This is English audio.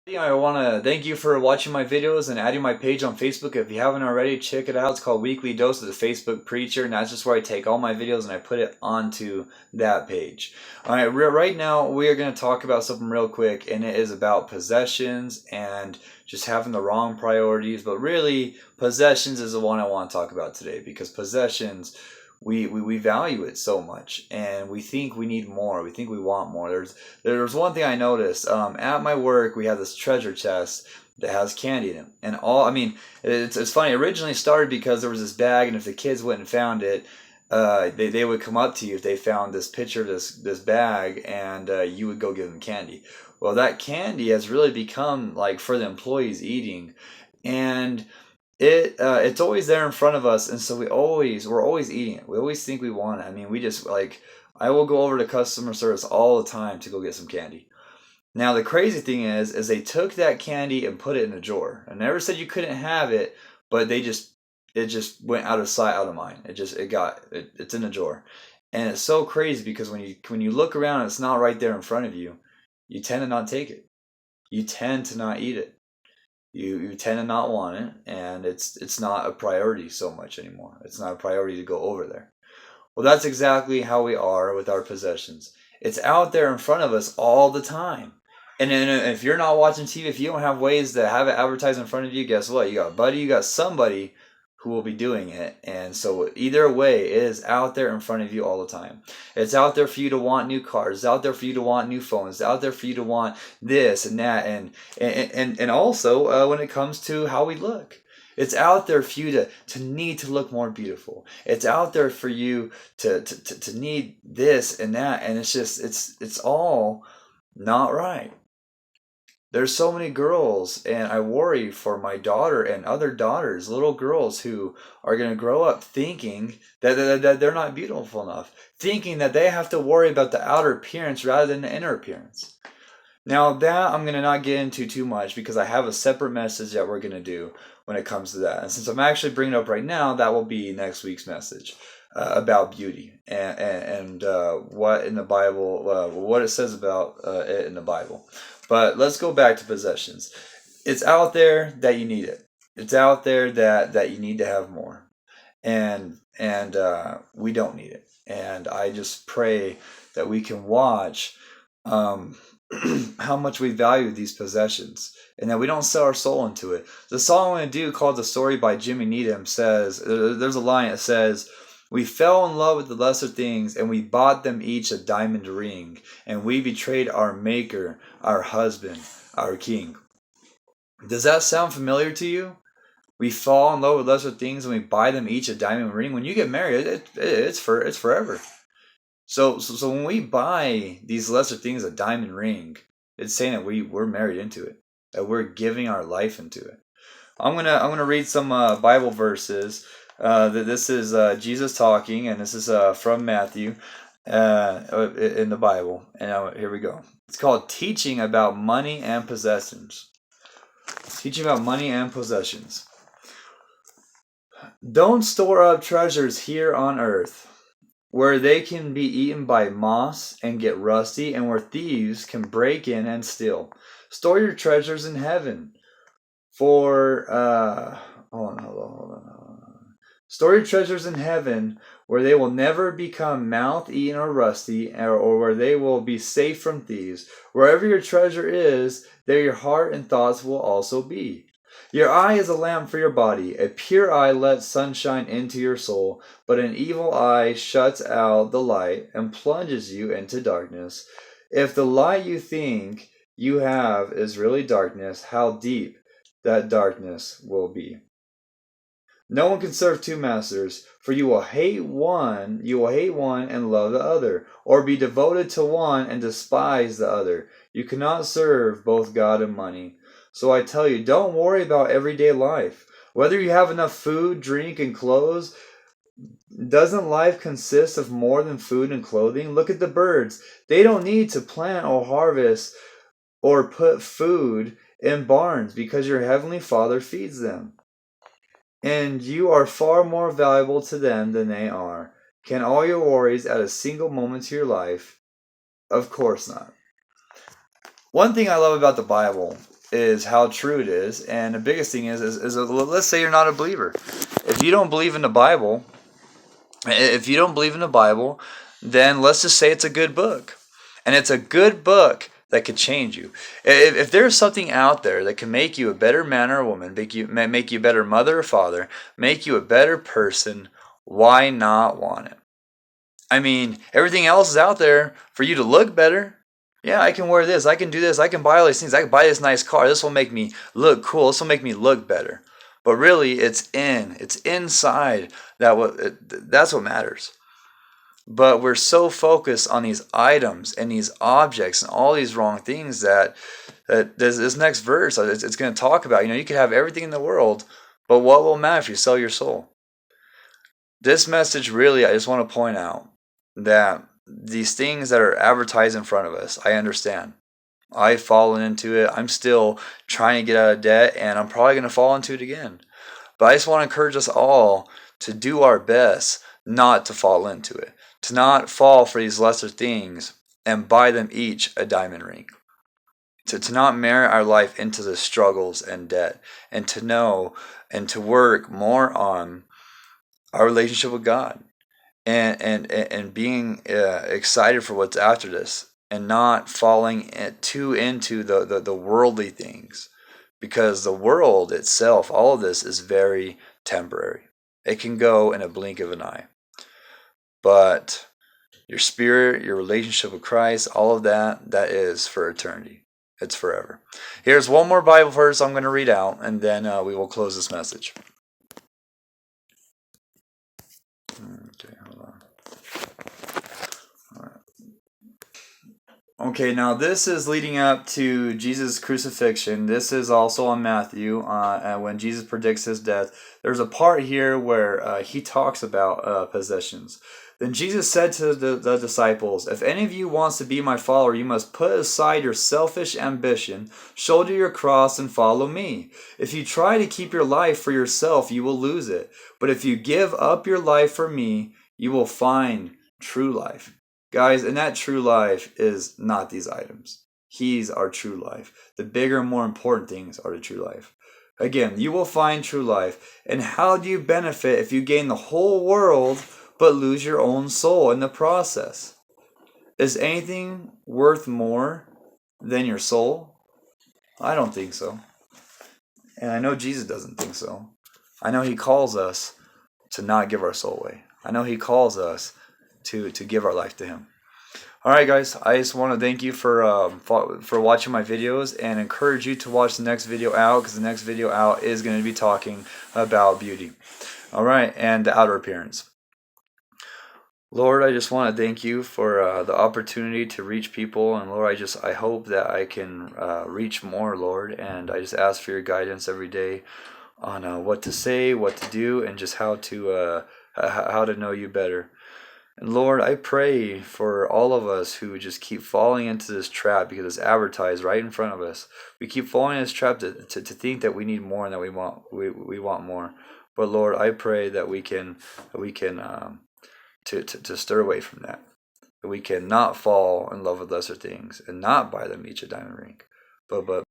Yeah, I want to thank you for watching my videos and adding my page on Facebook. If you haven't already, check it out. It's called Weekly Dose of the Facebook Preacher, and that's just where I take all my videos and I put it onto that page. All right, right now we are going to talk about something real quick, and it is about possessions and just having the wrong priorities. But really, possessions is the one I want to talk about today because possessions, we value it so much, and we think we need more. We think we want more. There's one thing I noticed. At my work, we have this treasure chest that has candy in it, and it's funny. It originally started because there was this bag, and if the kids went and found it, they would come up to you if they found this picture of this bag, and you would go give them candy. Well, that candy has really become like for the employees eating, and it's always there in front of us, and so we're always eating it. We always think we want it. I mean, we just like I will go over to customer service all the time to go get some candy. Now the crazy thing is they took that candy and put it in a drawer. I never said you couldn't have it, but it just went out of sight, out of mind. It's in a drawer, and it's so crazy because when you look around and it's not right there in front of you, you tend to not take it. You tend to not eat it. You tend to not want it, and it's not a priority so much anymore. It's not a priority to go over there. Well, that's exactly how we are with our possessions. It's out there in front of us all the time. And then if you're not watching TV, if you don't have ways to have it advertised in front of you, guess what? You got a buddy, you got somebody who will be doing it. And so either way, it is out there in front of you all the time. It's out there for you to want new cars. It's out there for you to want new phones. It's out there for you to want this and that. And also when it comes to how we look. It's out there for you to need to look more beautiful. It's out there for you to need this and that. And it's all not right. There's so many girls, and I worry for my daughter and other daughters, little girls who are going to grow up thinking that they're not beautiful enough, thinking that they have to worry about the outer appearance rather than the inner appearance. Now, that I'm going to not get into too much because I have a separate message that we're going to do when it comes to that. And since I'm actually bringing it up right now, that will be next week's message about beauty and what in the Bible, what it says about it in the Bible. But let's go back to possessions. It's out there that you need it. It's out there that you need to have more, and we don't need it. And I just pray that we can watch how much we value these possessions and that we don't sell our soul into it. The song I'm going to do called The Story by Jimmy Needham says, there's a line that says, we fell in love with the lesser things and we bought them each a diamond ring, and we betrayed our maker, our husband, our king. Does that sound familiar to you? We fall in love with lesser things and we buy them each a diamond ring. When you get married, it's forever. So when we buy these lesser things a diamond ring, it's saying that we're married into it, that we're giving our life into it. I'm gonna read some Bible verses. That this is Jesus talking, and this is from Matthew in the Bible. And here we go. It's called Teaching About Money and Possessions. Teaching about money and possessions. Don't store up treasures here on earth, where they can be eaten by moths and get rusty, and where thieves can break in and steal. Store your treasures in heaven. For hold on. Store your treasures in heaven, where they will never become moth-eaten or rusty, or where they will be safe from thieves. Wherever your treasure is, there your heart and thoughts will also be. Your eye is a lamp for your body. A pure eye lets sunshine into your soul, but an evil eye shuts out the light and plunges you into darkness. If the light you think you have is really darkness, how deep that darkness will be. No one can serve two masters, for you will hate one and love the other, or be devoted to one and despise the other. You cannot serve both God and money. So I tell you, don't worry about everyday life. Whether you have enough food, drink, and clothes, doesn't life consist of more than food and clothing? Look at the birds. They don't need to plant or harvest or put food in barns because your heavenly Father feeds them. And you are far more valuable to them than they are. Can all your worries add a single moment to your life? Of course not. One thing I love about the Bible is how true it is. And the biggest thing is let's say you're not a believer. If you don't believe in the Bible, then let's just say it's a good book. And it's a good book that could change you. If there's something out there that can make you a better man or woman, make you a better mother or father, make you a better person, why not want it? I mean, everything else is out there for you to look better. Yeah, I can wear this, I can do this, I can buy all these things, I can buy this nice car, this will make me look cool, this will make me look better. But really, it's inside that's what matters. But we're so focused on these items and these objects and all these wrong things that this next verse, it's going to talk about, you can have everything in the world, but what will matter if you sell your soul? This message really, I just want to point out that these things that are advertised in front of us, I understand. I've fallen into it. I'm still trying to get out of debt, and I'm probably going to fall into it again. But I just want to encourage us all to do our best not to fall into it, to not fall for these lesser things and buy them each a diamond ring, to not marry our life into the struggles and debt, and to know and to work more on our relationship with God, and being excited for what's after this, and not falling too into the worldly things, because the world itself, all of this is very temporary. It can go in a blink of an eye. But your spirit, your relationship with Christ, all of that is for eternity. It's forever. Here's one more Bible verse I'm going to read out, and then we will close this message. Okay, hold on. All right. Okay, now this is leading up to Jesus' crucifixion. This is also on Matthew, when Jesus predicts his death. There's a part here where he talks about possessions. Then Jesus said to the disciples, "If any of you wants to be my follower, you must put aside your selfish ambition, shoulder your cross, and follow me. If you try to keep your life for yourself, you will lose it. But if you give up your life for me, you will find true life." Guys, and that true life is not these items. He's our true life. The bigger and more important things are the true life. Again, you will find true life. And how do you benefit if you gain the whole world but lose your own soul in the process? Is anything worth more than your soul? I don't think so. And I know Jesus doesn't think so. I know he calls us to not give our soul away. I know he calls us to give our life to him. All right, guys, I just want to thank you for watching my videos, and encourage you to watch the next video out, because the next video out is going to be talking about beauty. All right, and the outer appearance. Lord, I just want to thank you for the opportunity to reach people, and Lord, I hope that I can reach more, Lord, and I just ask for your guidance every day on what to say, what to do, and just how to know you better. And Lord, I pray for all of us who just keep falling into this trap, because it's advertised right in front of us. We keep falling in this trap to think that we need more and that we want more. But Lord, I pray that we can to stir away from that. That we can not fall in love with lesser things and not buy them each a diamond ring, but